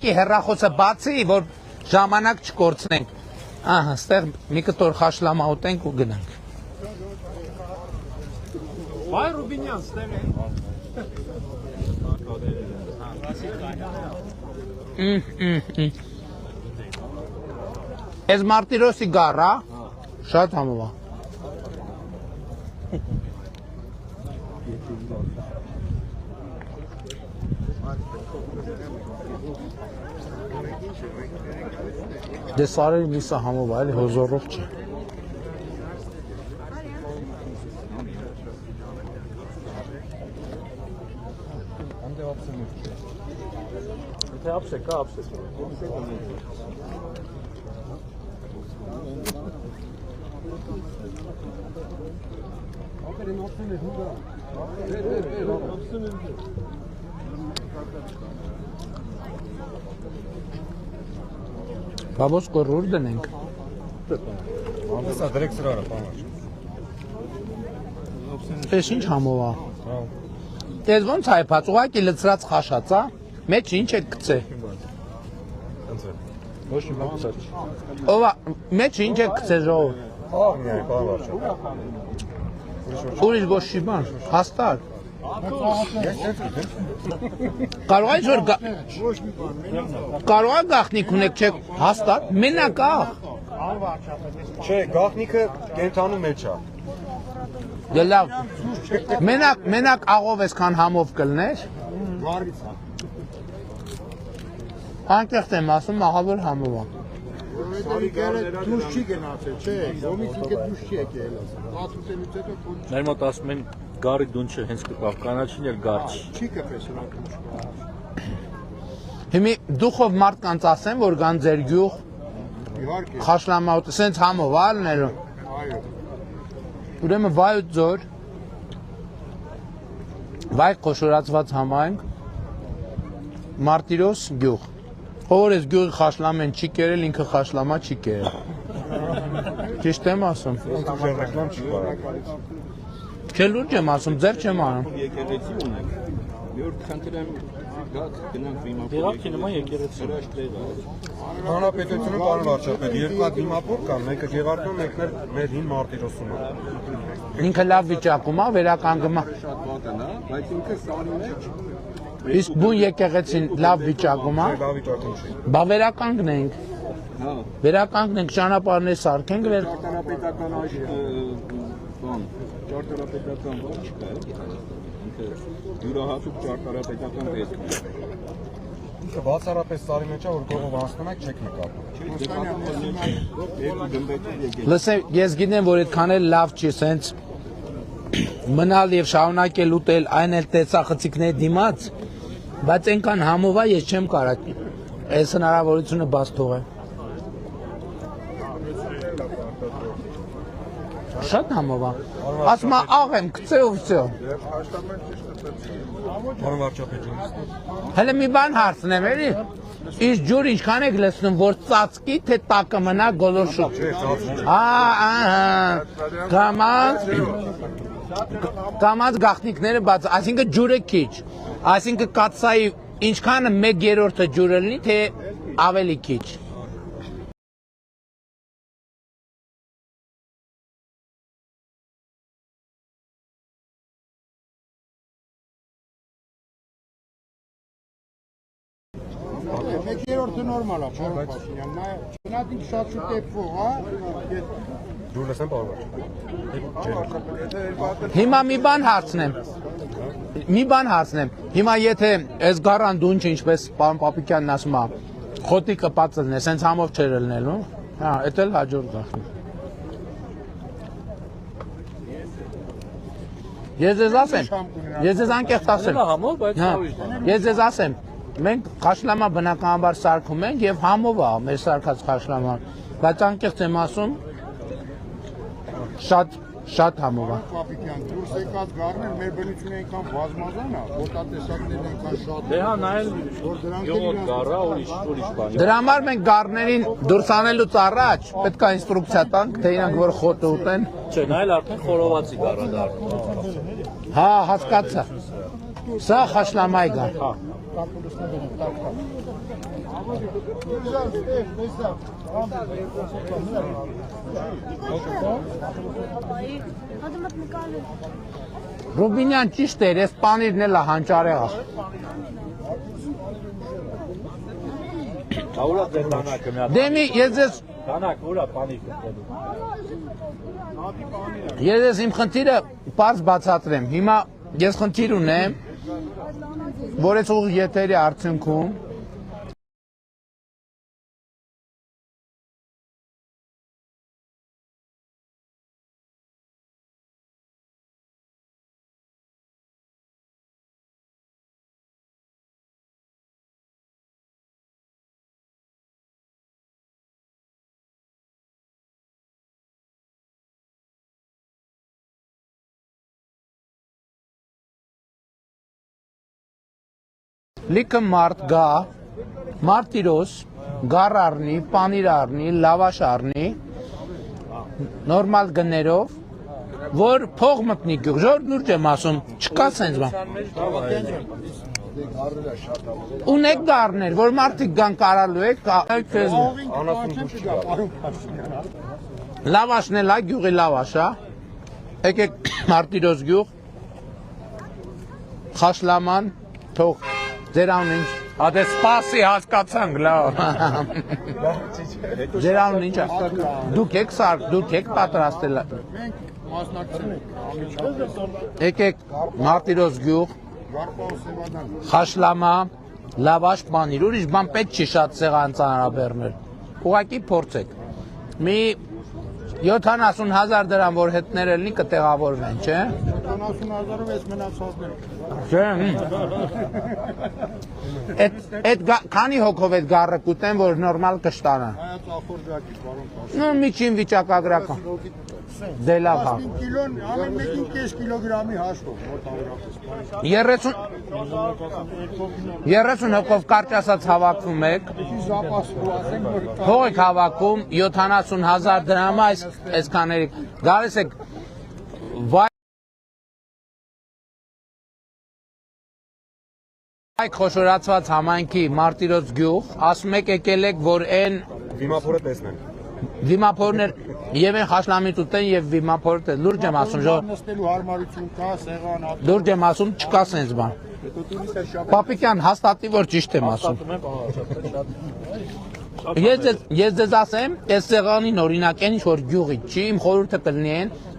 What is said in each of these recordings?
Ki հեռախոսը բացի, որ ժամանակ չկորցնենք։ Ահա, ստեղ մի կտոր խաշլամա ուտենք ու գնանք։ Վայ Ռուբինյան, ստեղ է։ Ես Մարտիրոսի գառ, շատ համով է։ Դե սարերի միսը համով է, հոզորող չէ։ Եթե ապշե կա, ապշե։ Բաբոս կորուր դնենք։ Ամսա դրեք սրարը, պանաչ։ Ես ինչ համով է։ Ես ոնց հայփած, ուղակի լծրած խաշած, հա։ Մեջ ինչ է գցե։ Ոչ մի բան չկա։ Ովա, մեջ ինչ է գցե ժողով։ Ահ, միայն պանաչ։ Ուրիշ ոչ մի բան, հաստատ։ Կարող է որ կարող է գախնիկ ունեք, չէ, հաստատ, մենակ աղ։ Չէ, գաղտնիքը կենթանու մեջ է։ Դե լավ։ Մենակ աղով այսքան համով կլներ։ Անկեղծ եմ ասում, աղավոր համով է։ Դուշ չի գնացել, չէ, ոմից ինքը դուշ չի եկել։ Հատուցելուց հետո Մեր մոտ ասում են գարի դուն չէ, հենց կպավ, կանաչին էլ գար չի։ չի կպես հնակ։ Հիմի դուխով մարդկանց ասեմ, որ կան ձեր գյուղ, Իհարկե, խաշլամաուտ, սենց համով ալներում։ այո։ Ուրեմն վայ ու ձոր, վայ խոշորացված համայնք, Մարտիրոս գյուղ։ Որ ես գյուղի խաշլամեն չի կերել, ինքը խաշլամա չի կերել։ Ճիշտ եմ ասում։ Ռեկլամ չի կարող։ Չէ լուրջ եմ ասում, ձեր չեմ անում։ Եկեղեցի ունենք։ Մի օր խնդրեմ գաք գնանք դիմապոր։ Դեղակի նման եկեղեցի։ Հանրապետությունը պարոն վարչապետ, երկու հատ դիմապոր կան, մեկը Գեղարդյուն, մեկն էլ մեր հին Մարտիրոսում է։ Ինքը լավ վիճակում է, վերականգնում է։ Շատ վատն է, բայց ինքը սարի մեջ Իսկ բուն եկեղեցին լավ վիճակում է։ Լավ վիճակում չի։ Բա վերականգնենք։ հա Վերականգնենք ճանապարհներ սարքենք վեր։ ճարտարապետական այլ բան, ճարտարապետական բան չկա, ինքը յուրահատուկ ճարտարապետական պետք է։ Ինքը բացառապես սարի մեջ է, որ կողով անցնում եք, չեք նկատում։ Երկու գմբեթով եկել։ Լսեմ, ես գիտեմ, որ այդքան էլ լավ չի, սենց մնալ եւ շարունակել ուտել այն էլ տեսախցիկների դիմաց, բայց այնքան համով է, ես չեմ կարա այս հնարավորությունը բաց թողել։ Շատ համով է։ Ասում է աղ եմ, գցե ու վсё։ Պարոն վարչապետ ջան։ Հələ մի բան հարցնեմ, էլի։ Իս ջուր ինչքան եք լցնում, որ ծածկի, թե տակը մնա գոլորշուտ։ Կամած գախնիկները բաց, այսինքն ջուրը քիչ, այսինքն կաթսայի ինչքանը 1/3-ը ջուրը լինի, թե ավելի քիչ։ Մեկ երորդը նորմալ է, պարոն Փաշինյան, նա ինք շատ շուտ էփող, հա։ Դու լսեմ պարոն վարչապետ։ Հիմա մի բան հարցնեմ։ Հիմա եթե այս գառան դունչը ինչպես պարոն Պապիկյանն ասում է, խոտի կպած լինի, սենց համով չէր լինելու, հա, էդ էլ հաջորդ գախնի։ Ես ձեզ անկեղծ ասեմ։ Համով, բայց Հա, ես ձեզ ասեմ, մենք խաշլամա բնականաբար սարքում ենք եւ համով է մեր սարքած խաշլաման, բայց անկեղծ եմ ասում, շատ համով է։ Պապիկյան, դուրս եկած գառներ մեր բնությունը այնքան բազմազան է, ոտատեսակներն այնքան շատ դե հա նայել գյուղոտ գառա, ուրիշ բան։ Դրա համար մենք գառներին դուրս անելուց առաջ պետք է ինստրուկցիա տանք, թե իրանք որ խոտը ուտեն։ Չէ, նայել արդեն խորովածի գառա դառնում։ Հա, հասկացա։ Սա խաշլամայ գար։ Ռուբինյան ճիշտ էր, ես պանիրն էլ հանճարեղ է։ Աուրա դե տանակը մի հատ։ Դեմի, Տանակ, ուրա պանիկ կտելու։ ես իմ խնդիրը պարզ բացատրեմ։ Հիմա ես խնդիր ունեմ, որ այս ուղիղ եթերի արդյունքում լիքը մարդ գա, մարտիրոս, գար առնի, պանիր առնի, լավաշ առնի, նորմալ գներով, որ փող մտնի գյուղ, ժողովուրդ լուրջ եմ ասում, չկա սենց բան։ Ունեք գարներ, որ մարդիկ գան կարալու եք, լավաշն էլ է, գյուղի լավաշ է, եկեք մարտիրոս գյուղ, խաշլաման, թող ձեր անուն ինչ, դե սպասի հասկացանք, լավ։ Ձեր անուն ինչ է, դուք եք սարք, դուք եք պատրաստել։ Եկեք մարտիրոս գյուղ, խաշլամա, լավաշ պանիր, ուրիշ բան պետք չի շատ սեղան ծանրաբեռնել, ուղղակի փորձեք։ Մի 70,000 դրամ, որ հետներ ելնի կտեղավորվեն, չէ։ 70,000-ով ես մնացածներ։ Այդ քանի հոգով այդ գառը կուտեն, որ նորմալ կշտանան։ Հայաց ախորժակի, պարոն Փաշ։ Ну, միջին վիճակագրական։ Դե լավ հա։ 5 կիլոն, ամեն մեկին 5 կիլոգրամի հաշվով, մոտավորապես։ 30 հոգով կարճ ասած հավաքվում եք։ Փող եք հավաքում 70,000 դրամը այսքաների։ Գալիս եք Այք խոշորացված համայնքի մարտիրոս գյուղ, ասում եք եկել եք, որ են Դիմափորը տեսնեն։ դիմափորներ եւ են խաշլամից ուտեն եւ դիմափորը տեն, լուրջ եմ ասում, նստելու հարմարություն կա, սեղան, լուրջ եմ ասում, չկա սենց բան։ Պապիկյան հաստատի, որ ճիշտ եմ ասում։ Ես ձեզ ասեմ, այս սեղանին օրինակ այն ինչ որ գյուղի չի, իմ խորհուրդը կլինի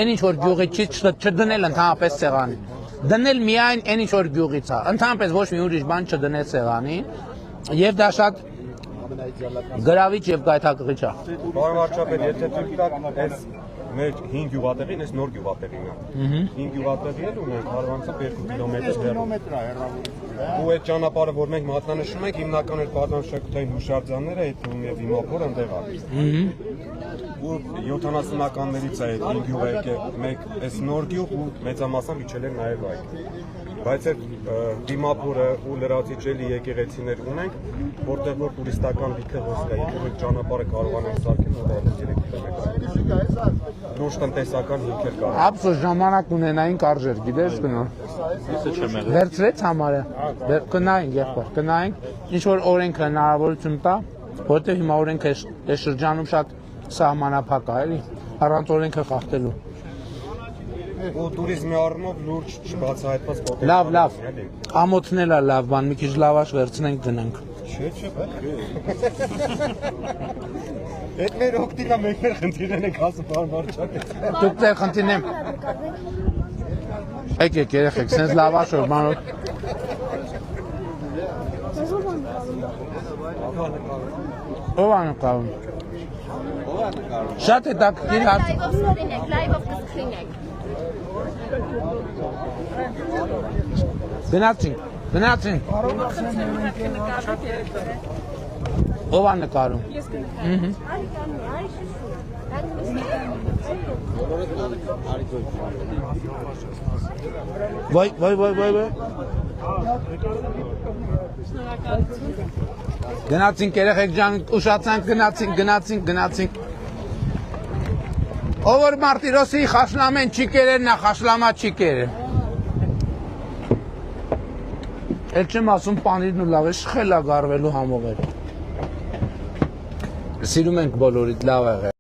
այն ինչ որ գյուղի չի չդնել ընդհանրապես սեղանին։ Դնել միայն այն ինչ որ գյուղից է, ընդհանրապես ոչ մի ուրիշ բան չդնել սեղանին, եւ դա շատ գրավիչ եւ գայթակղիչ է։ Պարոն վարչապետ, եթե դուք տակ այս մեր 5 գյուղատեղին, այս նոր գյուղատեղին է։ 5 գյուղատեղի էլ ունենք հարվածով 2 կիլոմետր կիլոմետր է հեռավորությունը։ Ու այդ ճանապարհը, որ մենք մատնանշում ենք, հիմնական այդ պատանշակութային հուշարձանները, այդ եւ դիմափորը ընդեղ է։ Ու 70-ականներից է այդ 5 գյուղը եկել, մեկ այս նոր գյուղ ու մեծամասամբ իջել են նաեւ այդ։ Բայց այդ դիմափորը ու լրացիչելի եկեղեցիներ ունենք, որտեղ որ տուրիստական լիքը հոսք է, եթե այդ ճանապարհը կարողանանք սարքել, ու 3 կիլոմետր։ Լուրջ տնտեսական հիմքեր կա։ Ափսոս ժամանակ ունենային կարժեր, գիտես գնա։ Իսկ չեմ եղել։ Վերցրեց համարը։ Կնայինք եղբայր, կնայինք, ինչ որ օրենքը հնարավորություն տա, որտեղ հիմա օրենքը այս շրջանում շատ սահմանափակ է, էլի, առանց օրենքը խախտելու։ Ու տուրիզմի առումով լուրջ չբացահայտված Լավ, լավ։ Ամոթնել է լավ բան, մի քիչ լավաշ վերցնենք գնանք։ Չէ։ Այդ մեր օգտիկա մեկներ խնդիրն եք ասում, պարոն վարչապետ։ Դուք դեռ խնդիրն եմ։ Եկեք երեխեք, սենց լավաշ որ բանով։ Ո՞վ է նկարում։ Շատ հետաքրքիր հարց։ Լայվով կսկրինեք։ Գնացինք։ Ո՞վ է նկարում։ Ես կնկարեմ։ Վայ։ Գնացինք երեխեք ջան, ուշացանք, գնացինք։ Ով որ մարտիրոսի խաշլամեն չի կերել, նա խաշլամա չի կերել։ Էլ չեմ ասում պանիրն ու լավ է, շխելա գարվելու համով էր։ Սիրում ենք բոլորիդ, լավ եղե։